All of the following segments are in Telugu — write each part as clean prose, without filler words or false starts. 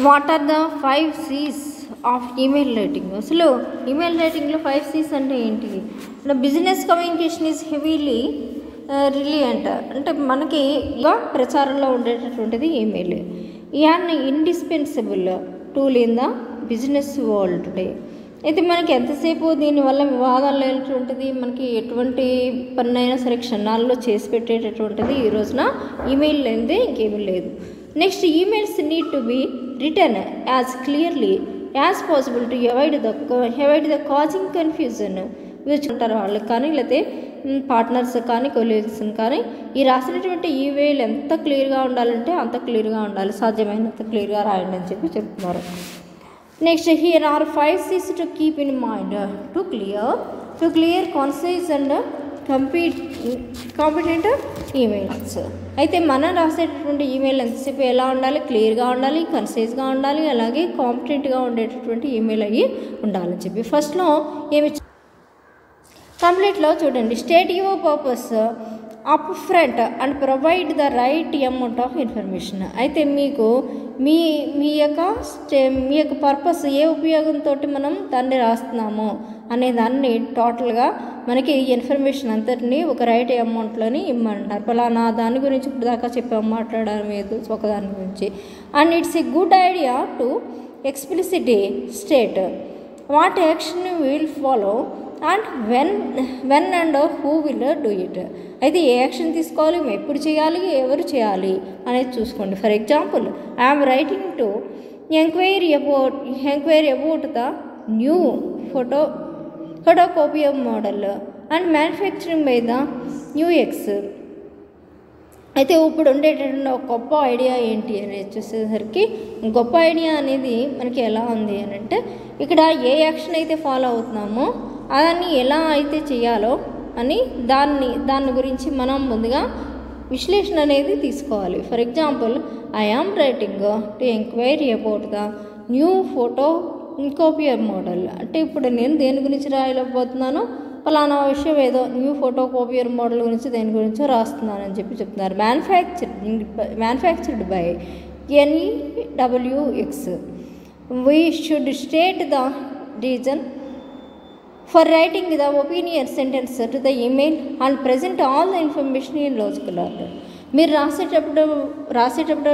What are the 5 C's of email writing? అసలు ఈమెయిల్ రైటింగ్లో 5 C's అంటే ఏంటి? Business communication is heavily reliant, అంటే మనకి ప్రచారంలో ఉండేటటువంటిది email. An indispensable tool in the business world today. అయితే మనకి ఎంతసేపు దీనివల్ల వివాదాలు లేనటువంటిది, మనకి ఎటువంటి పనైనా సరే క్షణాల్లో చేసి పెట్టేటటువంటిది ఈ రోజున ఈమెయిల్ లేనిదే ఇంకేమీ లేదు. Next, emails need to be return as clearly as possible to avoid the causing confusion. ఉంటారు వాళ్ళకి కానీ, లేకపోతే పార్ట్నర్స్ కానీ, కొలీగ్స్ కానీ, ఈ రాసినటువంటి ఈమెయిల్ ఎంత క్లియర్గా ఉండాలంటే అంత క్లియర్గా ఉండాలి, సాధ్యమైనంత క్లియర్గా రాయండి అని చెప్పి చెప్తున్నారు. Next, here are 5 C's to keep in mind to clear concise and competent emails. అయితే మనం రాసేటటువంటి ఈమెయిల్ ఎంతసేపు ఎలా ఉండాలి? క్లియర్గా ఉండాలి, కన్సైజ్గా ఉండాలి, అలాగే కాంపిటెంట్గా ఉండేటటువంటి ఈమెయిల్ అయ్యి ఉండాలని చెప్పి ఫస్ట్లో ఏమి కంప్లీట్లో చూడండి. State your purpose up front and provide the right amount of information. అయితే మీకు మీ యొక్క పర్పస్, ఏ ఉపయోగంతో మనం దాన్ని రాస్తున్నాము అనే దాన్ని టోటల్గా మనకి ఇన్ఫర్మేషన్ అంతటినీ ఒక రైట్ అమౌంట్లోని ఇమ్మంటున్నారు. ఫలానా దాని గురించి ఇప్పుడు దాకా మాట్లాడడం ఏదో ఒకదాని గురించి. And it's a good idea to explicitly state what action will follow and when and who will do it. అయితే ఏ యాక్షన్ తీసుకోవాలి, ఎప్పుడు చేయాలి, ఎవరు చేయాలి అనేది చూసుకోండి. For example, I'm writing to enquiry about the new photocopier model and manufacturing by the Newex. అయితే ఇప్పుడు ఉండేటటువంటి ఒక గొప్ప ఐడియా ఏంటి అనేది చూసేసరికి, గొప్ప ఐడియా అనేది మనకి ఎలా ఉంది అని అంటే, ఇక్కడ ఏ యాక్షన్ అయితే ఫాలో అవుతున్నామో దాన్ని ఎలా అయితే చేయాలో అని దాని గురించి మనం ముందుగా విశ్లేషణ అనేది తీసుకోవాలి. For example, I am writing to enquiry about the new photocopier model. అంటే ఇప్పుడు నేను దేని గురించి రాయలేకపోతున్నానో, ఫలానా విషయం ఏదో న్యూ ఫోటోకాపియర్ మోడల్ గురించి దేని గురించో రాస్తున్నానని చెప్పి చెప్తున్నారు. Manufactured by NEWX. We should state the reason for writing the opinion sentence to the email and present all the information in logical order. మీరు రాసేటప్పుడు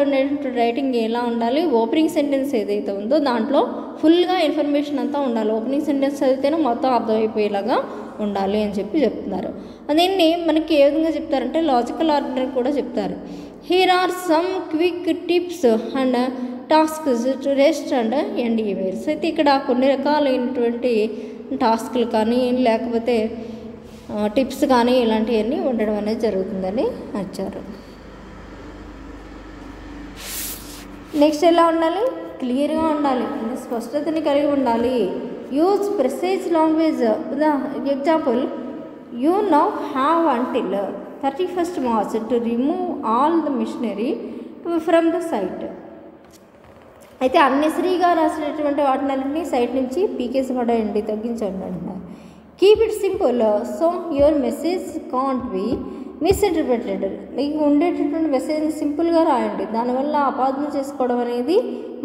రైటింగ్ ఎలా ఉండాలి? ఓపెనింగ్ సెంటెన్స్ ఏదైతే ఉందో దాంట్లో ఫుల్గా ఇన్ఫర్మేషన్ అంతా ఉండాలి. ఓపెనింగ్ సెంటెన్స్ చదివితేనే మొత్తం అర్థమైపోయేలాగా ఉండాలి అని చెప్పి చెప్తున్నారు. దీన్ని మనకి ఏ విధంగా చెప్తారంటే లాజికల్ ఆర్డర్ కూడా చెప్తారు. Here are some quick tips and tasks to rest and end emails. అయితే ఇక్కడ కొన్ని రకాలైనటువంటి టాస్క్లు కానీ, లేకపోతే టిప్స్ కానీ, ఇలాంటివన్నీ ఉండడం అనేది జరుగుతుందని వచ్చారు. నెక్స్ట్, ఎలా ఉండాలి? క్లియర్గా ఉండాలి, స్పష్టతని కలిగి ఉండాలి. Use precise language. Example, you now have until 31st March to remove all the machinery from the site. అయితే అన్నెసరీగా రాసినటువంటి వాటినన్నింటినీ సైట్ నుంచి పీకేసి పడేయండి, తగ్గించండి అంటున్నారు. Keep it simple so your message can't be misinterpreted. మీకు ఉండేటటువంటి మెసేజ్ని సింపుల్గా రాయండి, దానివల్ల అపార్థం చేసుకోవడం అనేది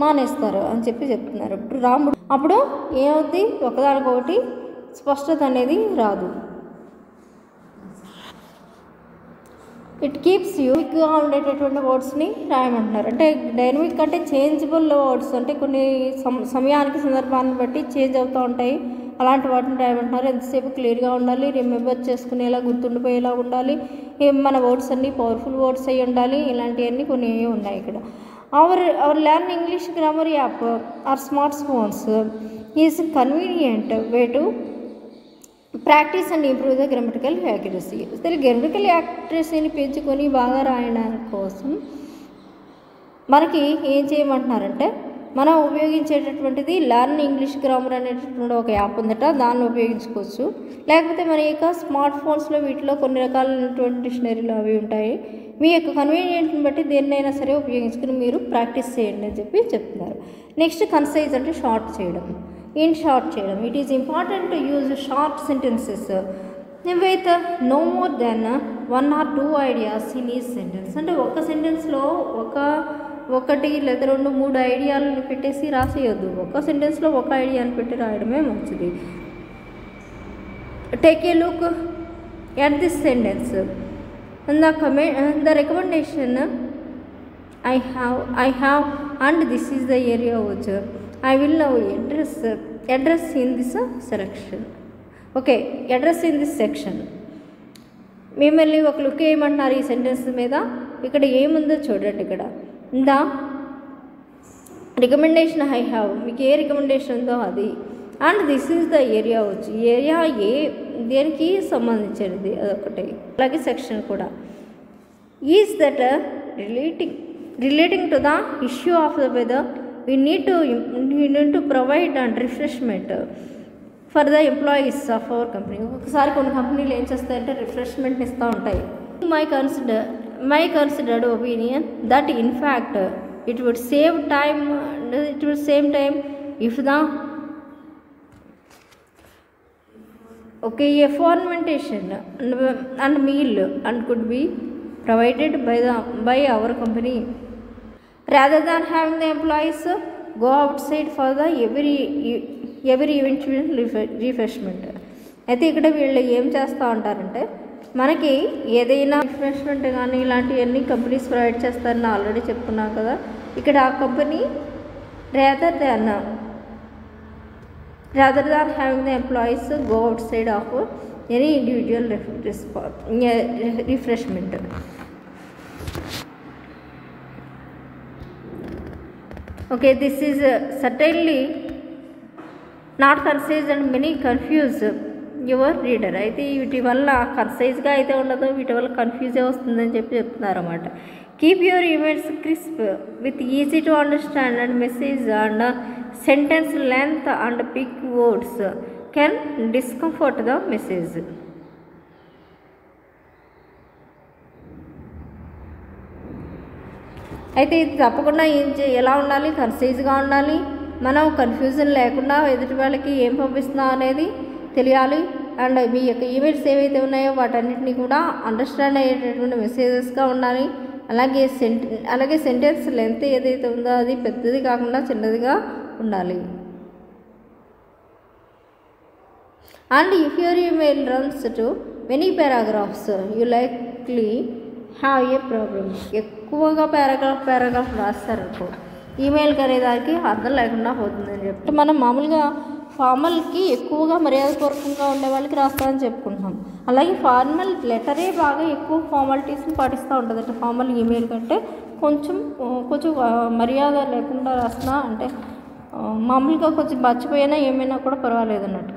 మానేస్తారు అని చెప్పి చెప్తున్నారు. అప్పుడు ఏమవుతుంది? ఒకదానికొకటి స్పష్టత అనేది రాదు. ఇట్ కీప్స్ యూనిక్గా ఉండేటటువంటి వర్డ్స్ని రాయమంటున్నారు. అంటే డైనమిక్ అంటే చేంజబుల్ వర్డ్స్, అంటే కొన్ని సమయానికి సందర్భాన్ని బట్టి చేంజ్ అవుతూ ఉంటాయి, అలాంటి వాటిని రాయమంటున్నారు. ఎంతసేపు క్లియర్గా ఉండాలి, రిమెంబర్ చేసుకునేలా, గుర్తుండిపోయేలా ఉండాలి, మన వర్డ్స్ అన్నీ పవర్ఫుల్ వర్డ్స్ అయి ఉండాలి, ఇలాంటివన్నీ కొన్ని ఉన్నాయి ఇక్కడ. Our learn English grammar app or smart phones is convenient way to practise and improve the grammatical accuracy. అసలు గ్రామటికల్ యాక్యురసీని పెంచుకొని బాగా రాయడానికి కోసం మనకి ఏం చేయమంటున్నారంటే, మనం ఉపయోగించేటటువంటిది లెర్న్ ఇంగ్లీష్ గ్రామర్ అనేటటువంటి ఒక యాప్ ఉందట, దాన్ని ఉపయోగించుకోవచ్చు. లేకపోతే మన యొక్క స్మార్ట్ ఫోన్స్లో వీటిలో కొన్ని రకాలైనటువంటి డిక్షనరీలు అవి ఉంటాయి. మీ యొక్క కన్వీనియంట్ని బట్టి దేన్నైనా సరే ఉపయోగించుకుని మీరు ప్రాక్టీస్ చేయండి అని చెప్పి చెప్తున్నారు. నెక్స్ట్, కన్సైజ్ అంటే షార్ట్ చేయడం, షార్ట్ చేయడం. It is important to use short sentences with no more then 1 or 2 ideas in each sentence. అంటే ఒక సెంటెన్స్లో ఒక ఒకటి లేదా 2, 3 ఐడియాలను పెట్టేసి రాసేయొద్దు. ఒక సెంటెన్స్లో ఒక ఐడియాని పెట్టి రాయడమే మంచిది. Take a look at this sentence. The recommendation I have and this is the area which I will now address in this selection. Okay, address in this section. మిమ్మల్ని ఒక లుక్ ఏమంటున్నారు ఈ సెంటెన్స్ మీద. ఇక్కడ ఏముందో చూడండి. ఇక్కడ ద రికమెండేషన్ ఐ హ్యావ్, మీకు ఏ రికమెండేషన్ ఉందో అది. And this is the area వచ్చి, ఏరియా దేనికి సంబంధించినది అదొకటి. అలాగే సెక్షన్ కూడా. Is that relating to the issue of the weather we need to provide and refreshment for the employees of our company. ఒకసారి కొన్ని కంపెనీలు ఏం చేస్తాయంటే రిఫ్రెష్మెంట్ ఇస్తూ ఉంటాయి. My considered opinion that in fact it would save time if the a fermentation and meal and could be provided by our company rather than having the employees go outside for the every eventual refreshment. అయితే ఇక్కడ వీళ్ళు ఏం చేస్తూ ఉంటారంటే, మనకి ఏదైనా రిఫ్రెష్మెంట్ కానీ ఇలాంటివన్నీ కంపెనీస్ ప్రొవైడ్ చేస్తారని ఆల్రెడీ చెప్పుకున్నాం కదా. ఇక్కడ ఆ company rather than having the employees go outside of any individual refreshment. Okay, this is certainly not concise and many confuse your reader. అయితే వీటి వల్ల కన్సైజ్గా అయితే ఉండదు, వీటి వల్ల కన్ఫ్యూజే వస్తుందని చెప్తున్నారు అన్నమాట. Keep your emails crisp with easy to understand and message and sentence length and big words can discomfort the message. అయితే ఇది తప్పకుండా ఎలా ఉండాలి, కన్సైజ్గా ఉండాలి. మనం కన్ఫ్యూజన్ లేకుండా ఎదుటి వాళ్ళకి ఏం పంపిస్తున్నాం అనేది తెలియాలి. అండ్ మీ యొక్క ఈమెయిల్స్ ఏవైతే ఉన్నాయో వాటన్నిటిని కూడా అండర్స్టాండ్ అయ్యేటటువంటి మెసేజెస్గా ఉండాలి. అలాగే సెంటెన్స్ లెంత్ ఏదైతే ఉందో అది పెద్దది కాకుండా చిన్నదిగా ఉండాలి. And if your email runs to many paragraphs you likely have a problem. ఎక్కువగా పారాగ్రాఫ్ రాస్తారనుకో ఈమెయిల్కి అనేదానికి అర్థం లేకుండా పోతుందని చెప్పి మనం మామూలుగా ఫార్మల్కి ఎక్కువగా మర్యాదపూర్వకంగా ఉండే వాళ్ళకి రాస్తామని చెప్పుకుంటున్నాం. అలాగే ఫార్మల్ లెటరే బాగా ఎక్కువ ఫార్మాలిటీస్ని పాటిస్తూ ఉంటుంది. అంటే ఫార్మల్ ఈమెయిల్ కంటే కొంచెం మర్యాద లేకుండా రాస్తున్నా అంటే మామూలుగా కొంచెం మర్చిపోయినా ఏమైనా కూడా పర్వాలేదు అన్నట్టు.